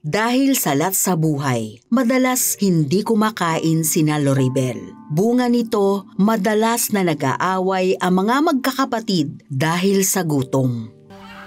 Dahil salat sa buhay, madalas hindi kumakain sina Loribel. Bunga nito, madalas na nag-aaway ang mga magkakapatid dahil sa gutom.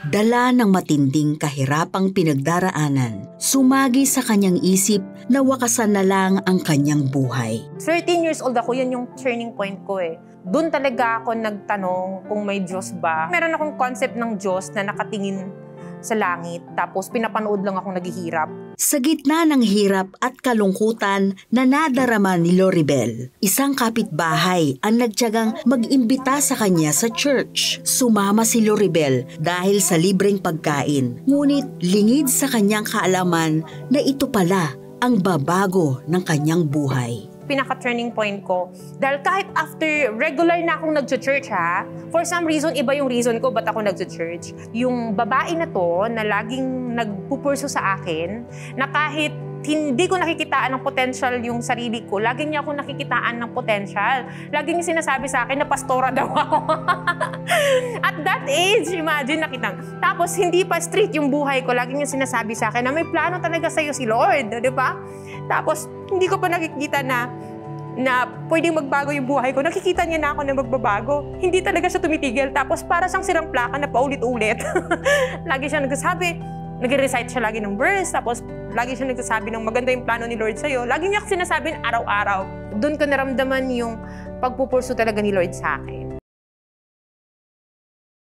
Dala ng matinding kahirapang pinagdaraanan, sumagi sa kanyang isip na wakasan na lang ang kanyang buhay. 13 years old ako, yan yung turning point ko eh. Doon talaga ako nagtanong kung may Diyos ba. Meron akong concept ng Diyos na nakatingin sa langit, tapos pinapanood lang akong naghihirap. Sa gitna ng hirap at kalungkutan na nadarama ni Loribel, isang kapitbahay ang nagtiyagang mag-imbita sa kanya sa church. Sumama si Loribel dahil sa libreng pagkain, ngunit lingid sa kanyang kaalaman na ito pala ang babago ng kanyang buhay. Pinaka-turning point ko, dahil kahit after regular na akong nag-church ha, for some reason, iba yung reason ko ba't ako nag-church. Yung babae na to, na laging nagpupurso sa akin, na kahit hindi ko nakikitaan ng potential yung sarili ko, lagi niya ako nakikitaan ng potential. Lagi niya sinasabi sa akin na pastora daw ako. At that age, imagine nakita. Tapos hindi pa street yung buhay ko, lagi niya sinasabi sa akin na may plano talaga sa'yo si Lord, di ba? Tapos hindi ko pa nakikita na pwedeng magbago yung buhay ko. Nakikita niya na ako na magbabago. Hindi talaga siya tumitigil. Tapos para siyang sirang plaka na paulit-ulit. Lagi siya nagsasabi, nag-recite siya lagi ng verse, tapos lagi siya nagsasabi ng maganda yung plano ni Lord sa'yo. Lagi niya sinasabi araw-araw. Doon ko naramdaman yung pagpupurso talaga ni Lord sa akin.